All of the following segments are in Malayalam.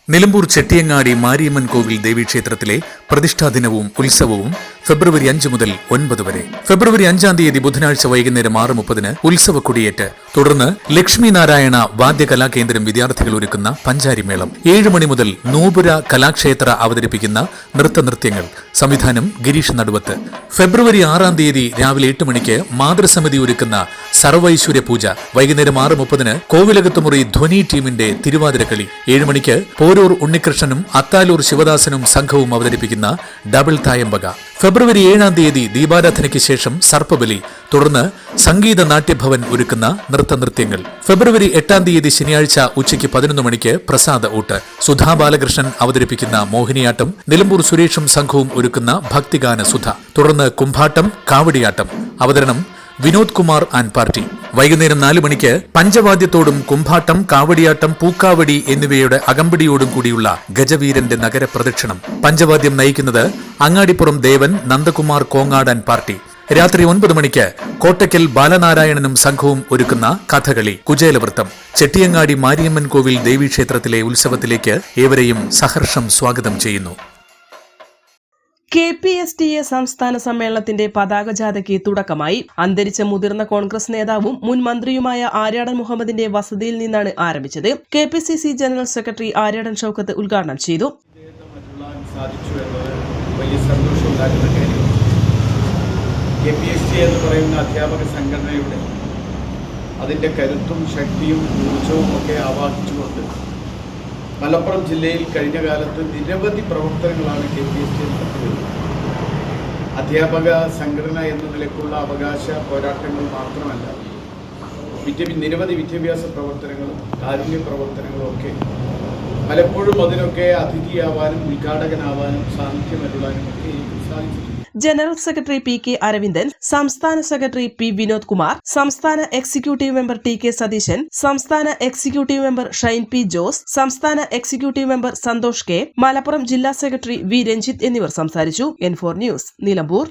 നിലമ്പൂർ ചെട്ടിയങ്ങാടി മാരിയമ്മൻ കോവിൽ ദേവീക്ഷേത്രത്തിലെ പ്രതിഷ്ഠാദിനവും ഉത്സവവും ഫെബ്രുവരി 5 മുതൽ 9 വരെ. ഫെബ്രുവരി 5-ാം തീയതി ബുധനാഴ്ച വൈകുന്നേരം 6:30 ഉത്സവ കൊടിയേറ്റ്. തുടർന്ന് ലക്ഷ്മി നാരായണ വാദ്യകലാകേന്ദ്രം വിദ്യാർത്ഥികൾ ഒരുക്കുന്ന പഞ്ചാരിമേളം. 7 മണി മുതൽ നൂപുര കലാക്ഷേത്ര അവതരിപ്പിക്കുന്ന നൃത്തനൃത്യങ്ങൾ. സംവിധാനം ഗിരീഷ് നടുവത്ത്. ഫെബ്രുവരി 6-ാം തീയതി രാവിലെ 8 മണിക്ക് മാതൃസമിതി ഒരുക്കുന്ന സർവൈശ്വര്യ പൂജ. വൈകുന്നേരം 6:30 കോവിലകത്തുമുറി ധ്വനി ടീമിന്റെ തിരുവാതിരക്കളി. 7 മണിക്ക് പോരൂർ ഉണ്ണികൃഷ്ണനും അത്താലൂർ ശിവദാസനും സംഘവും അവതരിപ്പിക്കുന്ന ഡബിൾ തായമ്പക. ഫെബ്രുവരി 7-ാം തീയതി ദീപാരാധനയ്ക്ക് ശേഷം സർപ്പബലി. തുടർന്ന് സംഗീത നാട്യഭവൻ ഒരുക്കുന്ന നൃത്തനൃത്യങ്ങൾ. ഫെബ്രുവരി 8-ാം തീയതി ശനിയാഴ്ച ഉച്ചയ്ക്ക് 11 മണിക്ക് പ്രസാദ ഊട്ട്. സുധാ ബാലകൃഷ്ണൻ അവതരിപ്പിക്കുന്ന മോഹിനിയാട്ടം. നിലമ്പൂർ സുരേഷും സംഘവും ഒരുക്കുന്ന ഭക്തിഗാന സുധ. തുടർന്ന് കുംഭാട്ടം, കാവടിയാട്ടം. അവതരണം വിനോദ് കുമാർ ആൻഡ് പാർട്ടി. വൈകുന്നേരം 4 മണിക്ക് പഞ്ചവാദ്യത്തോടും കുംഭാട്ടം, കാവടിയാട്ടം, പൂക്കാവടി എന്നിവയുടെ അകമ്പടിയോടും കൂടിയുള്ള ഗജവീരന്റെ നഗരപ്രദക്ഷിണം. പഞ്ചവാദ്യം നയിക്കുന്നത് അങ്ങാടിപ്പുറം ദേവൻ, നന്ദകുമാർ കോങ്ങാട് ആൻഡ് പാർട്ടി. രാത്രി 9 മണിക്ക് കോട്ടയ്ക്കൽ ബാലനാരായണനും സംഘവും ഒരുക്കുന്ന കഥകളി, കുചേലവൃത്തം. ചെട്ടിയങ്ങാടി മാരിയമ്മൻ കോവിൽ ദേവീക്ഷേത്രത്തിലെ ഉത്സവത്തിലേക്ക് ഏവരെയും സഹർഷം സ്വാഗതം ചെയ്യുന്നു. KPSTA സംസ്ഥാന സമ്മേളനത്തിന്റെ പതാകജാഥയ്ക്ക് തുടക്കമായി. അന്തരിച്ച മുതിർന്ന കോൺഗ്രസ് നേതാവും മുൻ മന്ത്രിയുമായ ആര്യാടൻ മുഹമ്മദിന്റെ വസതിയിൽ നിന്നാണ് ആരംഭിച്ചത്. KPCC general secretary Aryadan Shoukath ഉദ്ഘാടനം ചെയ്തു. KPSTA എന്ന് പറയുന്ന അധ്യാപക സംഘടനയുടെ അതിൻ്റെ കരുത്തും ശക്തിയും ഊർജവും ഒക്കെ ആവാഹിച്ചുകൊണ്ട് മലപ്പുറം ജില്ലയിൽ കഴിഞ്ഞ കാലത്ത് നിരവധി പ്രവർത്തനങ്ങളാണ് KPSTA നടത്തിയത്. അധ്യാപക സംഘടന എന്ന നിലയ്ക്കുള്ള അവകാശ പോരാട്ടങ്ങൾ മാത്രമല്ല, നിരവധി വിദ്യാഭ്യാസ പ്രവർത്തനങ്ങളും കാരുണ്യ പ്രവർത്തനങ്ങളും ഒക്കെ പലപ്പോഴും അതിനൊക്കെ അതിഥിയാവാനും ഉദ്ഘാടകനാവാനും സാന്നിധ്യമരുളാനും ഒക്കെ എനിക്ക് സാധിച്ചിട്ടുണ്ട്. ജനറൽ സെക്രട്ടറി PK അരവിന്ദൻ, സംസ്ഥാന സെക്രട്ടറി P വിനോദ് കുമാർ, സംസ്ഥാന എക്സിക്യൂട്ടീവ് മെമ്പർ TK സതീശൻ, സംസ്ഥാന executive member Shine P Jose, സംസ്ഥാന executive member Santhosh K, Malappuram ജില്ലാ സെക്രട്ടറി V രഞ്ജിത്ത് എന്നിവർ സംസാരിച്ചു. N4 news, Nilambur.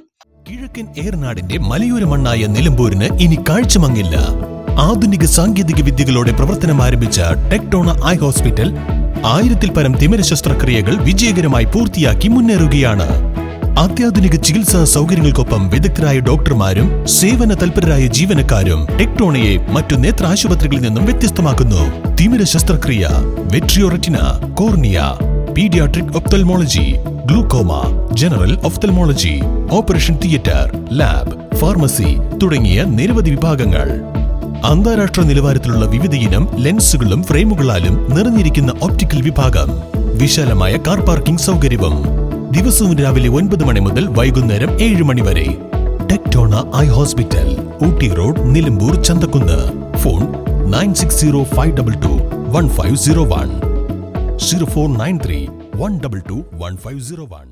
കിഴക്കൻ ഏറനാടിന്റെ മലയോര മണ്ണായ നിലമ്പൂരിന് ഇനി കാഴ്ചമങ്ങില്ല. ആധുനിക സാങ്കേതിക വിദ്യകളോടെ പ്രവർത്തനം ആരംഭിച്ച ടെക്ടോണ ഐ ഹോസ്പിറ്റൽ 1000-ൽ പരം തിമിര ശസ്ത്രക്രിയകൾ വിജയകരമായി പൂർത്തിയാക്കി മുന്നേറുകയാണ്. അത്യാധുനിക ചികിത്സാ സൗകര്യങ്ങൾക്കൊപ്പം വിദഗ്ധരായ ഡോക്ടർമാരും സേവന തൽപരരായ ജീവനക്കാരും ടെക്ടോണയെ മറ്റു നേത്ര ആശുപത്രികളിൽ നിന്നും വ്യത്യസ്തമാക്കുന്നു. തിമിര ശസ്ത്രക്രിയ, vitreoretina, cornea, paediatric ophthalmology, glaucoma, general ophthalmology, operation theatre, lab, pharmacy തുടങ്ങിയ നിരവധി വിഭാഗങ്ങൾ. അന്താരാഷ്ട്ര നിലവാരത്തിലുള്ള വിവിധയിനം ലെൻസുകളും ഫ്രെയിമുകളാലും നിറഞ്ഞിരിക്കുന്ന ഒപ്റ്റിക്കൽ വിഭാഗം. വിശാലമായ കാർ പാർക്കിംഗ് സൗകര്യവും. ദിവസവും രാവിലെ 9 മണി മുതൽ വൈകുന്നേരം 7 മണി വരെ. Tectona eye hospital, Ooty road, Nilambur, Chanthakkunnu. Phone 9605221501, 0493 122 1501.